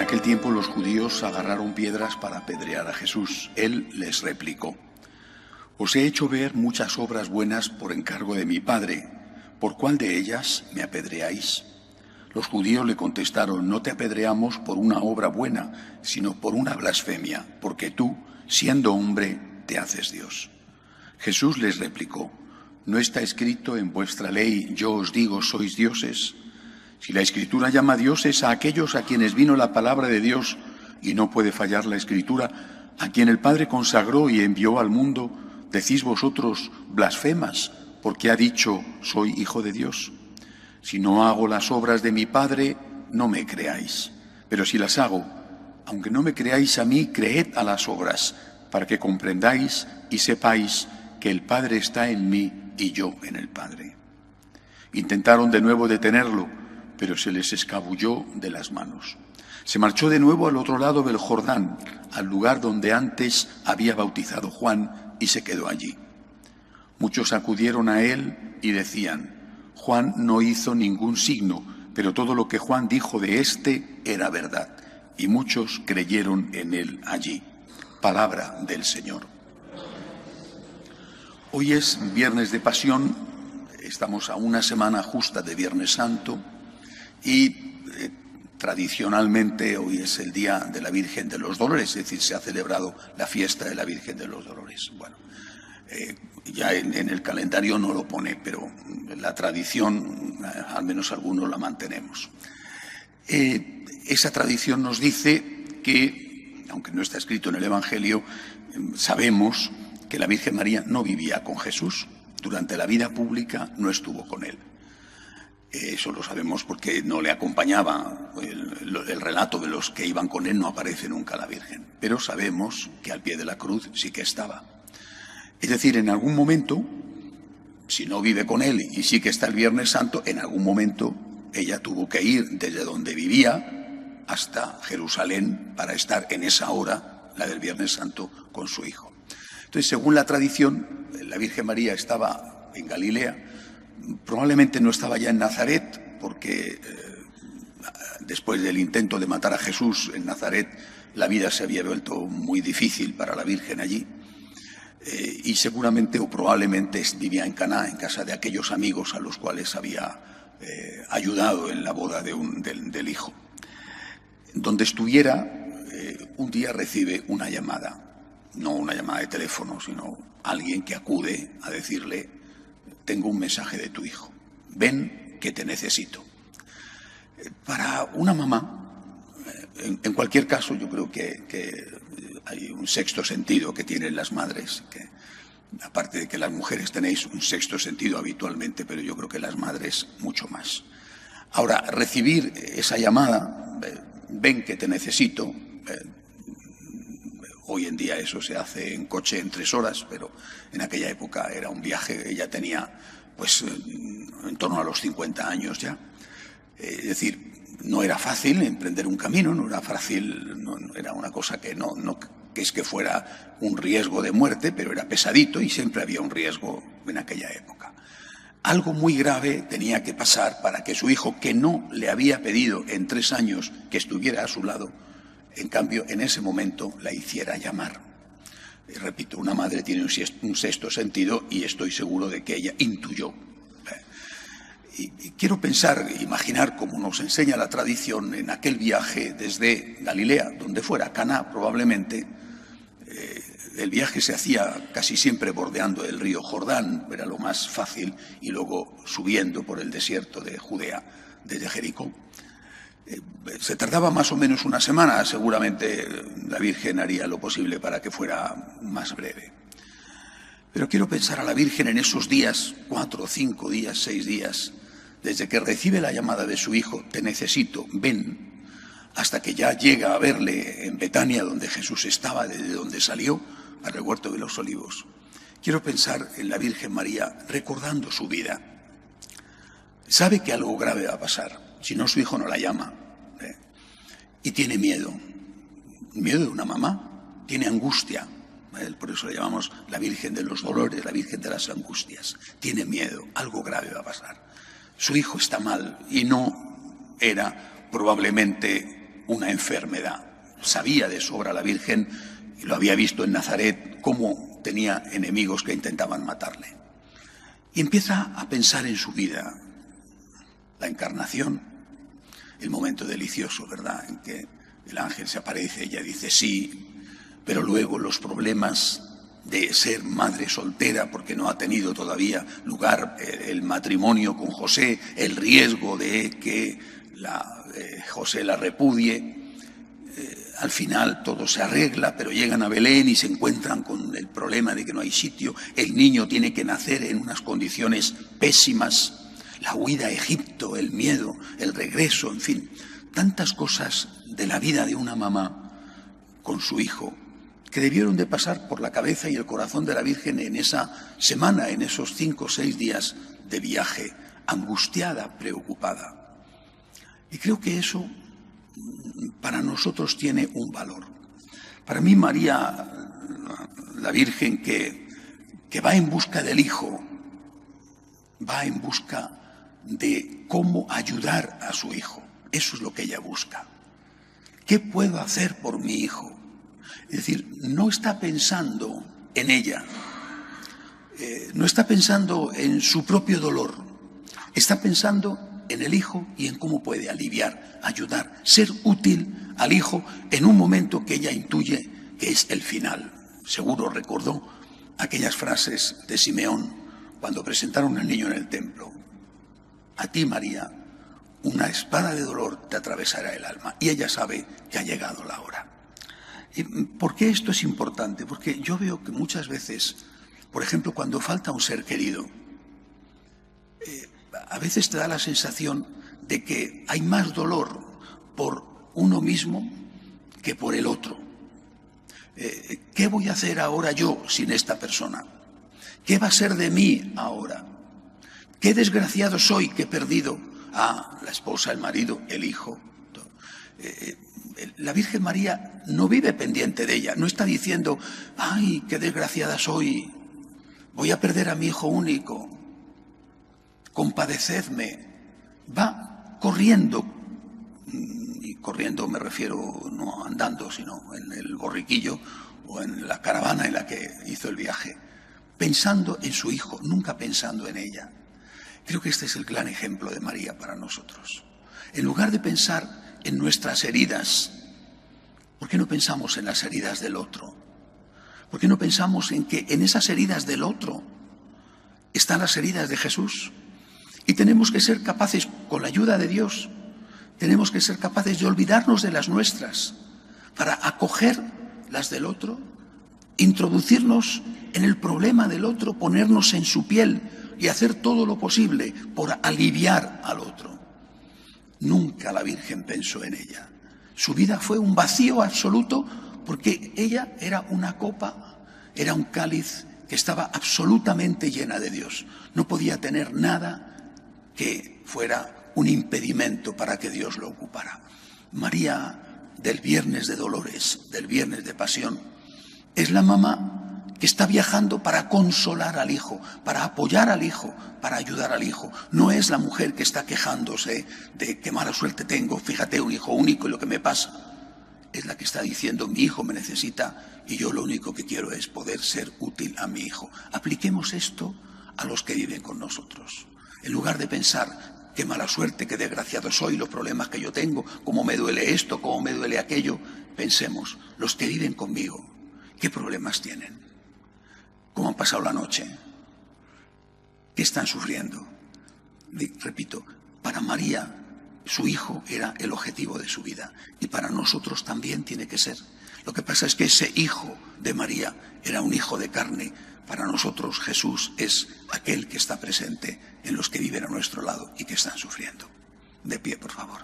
aquel tiempo los judíos agarraron piedras para apedrear a Jesús. Él les replicó: os he hecho ver muchas obras buenas por encargo de mi Padre. ¿Por cuál de ellas me apedreáis? Los judíos le contestaron: no te apedreamos por una obra buena, sino por una blasfemia, porque tú, siendo hombre, te haces Dios. Jesús les replicó: ¿no está escrito en vuestra ley, yo os digo, sois dioses? Si la Escritura llama dioses a aquellos a quienes vino la palabra de Dios, y no puede fallar la Escritura, a quien el Padre consagró y envió al mundo, decís vosotros blasfemas, porque ha dicho, soy hijo de Dios. Si no hago las obras de mi Padre, no me creáis. Pero si las hago, aunque no me creáis a mí, creed a las obras, para que comprendáis y sepáis que el Padre está en mí y yo en el Padre. Intentaron de nuevo detenerlo, pero se les escabulló de las manos. Se marchó de nuevo al otro lado del Jordán, al lugar donde antes había bautizado Juan, y se quedó allí. Muchos acudieron a él y decían: Juan no hizo ningún signo, pero todo lo que Juan dijo de éste era verdad. Y muchos creyeron en él allí. Palabra del Señor. Hoy es Viernes de Pasión, estamos a una semana justa de Viernes Santo y tradicionalmente hoy es el día de la Virgen de los Dolores, es decir, se ha celebrado la fiesta de la Virgen de los Dolores. Bueno, ya en el calendario no lo pone, pero la tradición, al menos algunos la mantenemos. Esa tradición nos dice que, aunque no está escrito en el Evangelio, sabemos que la Virgen María no vivía con Jesús. Durante la vida pública no estuvo con él. Eso lo sabemos porque no le acompañaba. El relato de los que iban con él no aparece nunca la Virgen. Pero sabemos que al pie de la cruz sí que estaba. Es decir, en algún momento, si no vive con él y sí que está el Viernes Santo, en algún momento ella tuvo que ir desde donde vivía hasta Jerusalén para estar en esa hora, la del Viernes Santo, con su hijo. Entonces, según la tradición, la Virgen María estaba en Galilea, probablemente no estaba ya en Nazaret, porque después del intento de matar a Jesús en Nazaret, la vida se había vuelto muy difícil para la Virgen allí, y seguramente o probablemente vivía en Caná, en casa de aquellos amigos a los cuales había ayudado en la boda del hijo. Donde estuviera, un día recibe una llamada. No una llamada de teléfono, sino alguien que acude a decirle: tengo un mensaje de tu hijo, ven que te necesito. Para una mamá, en cualquier caso, yo creo que hay un sexto sentido que tienen las madres, que aparte de que las mujeres tenéis un sexto sentido habitualmente, pero yo creo que las madres mucho más. Ahora, recibir esa llamada, ven que te necesito, hoy en día eso se hace en coche en 3 horas, pero en aquella época era un viaje. Ella tenía, pues, en torno a los 50 años ya. Es decir, no era fácil emprender un camino, no era fácil, no era una cosa que no que es que fuera un riesgo de muerte, pero era pesadito y siempre había un riesgo en aquella época. Algo muy grave tenía que pasar para que su hijo, que no le había pedido en 3 años que estuviera a su lado, en cambio, en ese momento la hiciera llamar. Y repito, una madre tiene un sexto sentido y estoy seguro de que ella intuyó. Y quiero pensar, imaginar, como nos enseña la tradición, en aquel viaje desde Galilea, donde fuera, Caná probablemente, el viaje se hacía casi siempre bordeando el río Jordán, era lo más fácil, y luego subiendo por el desierto de Judea, desde Jericó. Se tardaba más o menos una semana, seguramente la Virgen haría lo posible para que fuera más breve. Pero quiero pensar a la Virgen en esos días, 4, 5 días, 6 días, desde que recibe la llamada de su hijo, te necesito, ven, hasta que ya llega a verle en Betania, donde Jesús estaba, desde donde salió, para el huerto de los Olivos. Quiero pensar en la Virgen María recordando su vida. Sabe que algo grave va a pasar. Si no, su hijo no la llama. Y tiene miedo. Miedo de una mamá. Tiene angustia. Por eso le llamamos la Virgen de los Dolores, la Virgen de las Angustias. Tiene miedo. Algo grave va a pasar. Su hijo está mal y no era probablemente una enfermedad. Sabía de sobra la Virgen, y lo había visto en Nazaret, cómo tenía enemigos que intentaban matarle. Y empieza a pensar en su vida, la encarnación, el momento delicioso, ¿verdad?, en que el ángel se aparece, ella dice sí, pero luego los problemas de ser madre soltera, porque no ha tenido todavía lugar el matrimonio con José, el riesgo de que José la repudie. Al final todo se arregla, pero llegan a Belén y se encuentran con el problema de que no hay sitio. El niño tiene que nacer en unas condiciones pésimas. La huida a Egipto, el miedo, el regreso, en fin, tantas cosas de la vida de una mamá con su hijo que debieron de pasar por la cabeza y el corazón de la Virgen en esa semana, en esos 5 o 6 días de viaje, angustiada, preocupada. Y creo que eso para nosotros tiene un valor. Para mí María, la Virgen que va en busca del Hijo, va en busca de cómo ayudar a su Hijo. Eso es lo que ella busca. ¿Qué puedo hacer por mi Hijo? Es decir, no está pensando en ella, no está pensando en su propio dolor, está pensando en el Hijo y en cómo puede aliviar, ayudar, ser útil al Hijo en un momento que ella intuye que es el final. Seguro recordó aquellas frases de Simeón cuando presentaron al niño en el templo. A ti, María, una espada de dolor te atravesará el alma. Y ella sabe que ha llegado la hora. ¿Y por qué esto es importante? Porque yo veo que muchas veces, por ejemplo, cuando falta un ser querido, a veces te da la sensación de que hay más dolor por uno mismo que por el otro. ¿Qué voy a hacer ahora yo sin esta persona? ¿Qué va a ser de mí ahora? ¿Qué desgraciado soy que he perdido a la esposa, el marido, el hijo? La Virgen María no vive pendiente de ella, no está diciendo, ¡ay, qué desgraciada soy! Voy a perder a mi hijo único. Compadecedme. Va corriendo, y corriendo me refiero no andando, sino en el borriquillo o en la caravana en la que hizo el viaje, pensando en su hijo, nunca pensando en ella. Creo que este es el gran ejemplo de María para nosotros. En lugar de pensar en nuestras heridas, ¿por qué no pensamos en las heridas del otro? ¿Por qué no pensamos en que en esas heridas del otro están las heridas de Jesús? Y tenemos que ser capaces, con la ayuda de Dios, tenemos que ser capaces de olvidarnos de las nuestras para acoger las del otro, introducirnos en el problema del otro, ponernos en su piel y hacer todo lo posible por aliviar al otro. Nunca la Virgen pensó en ella. Su vida fue un vacío absoluto porque ella era una copa, era un cáliz que estaba absolutamente llena de Dios. No podía tener nada que fuera un impedimento para que Dios lo ocupara. María del Viernes de Dolores, del Viernes de Pasión, es la mamá que está viajando para consolar al hijo, para apoyar al hijo, para ayudar al hijo. No es la mujer que está quejándose de qué mala suerte tengo, fíjate, un hijo único y lo que me pasa. Es la que está diciendo, mi hijo me necesita y yo lo único que quiero es poder ser útil a mi hijo. Apliquemos esto a los que viven con nosotros. En lugar de pensar, qué mala suerte, qué desgraciado soy, los problemas que yo tengo, cómo me duele esto, cómo me duele aquello, pensemos, los que viven conmigo, ¿qué problemas tienen? ¿Cómo han pasado la noche? ¿Qué están sufriendo? Repito, para María, su hijo era el objetivo de su vida y para nosotros también tiene que ser. Lo que pasa es que ese hijo de María era un hijo de carne. Para nosotros Jesús es aquel que está presente en los que viven a nuestro lado y que están sufriendo. De pie, por favor.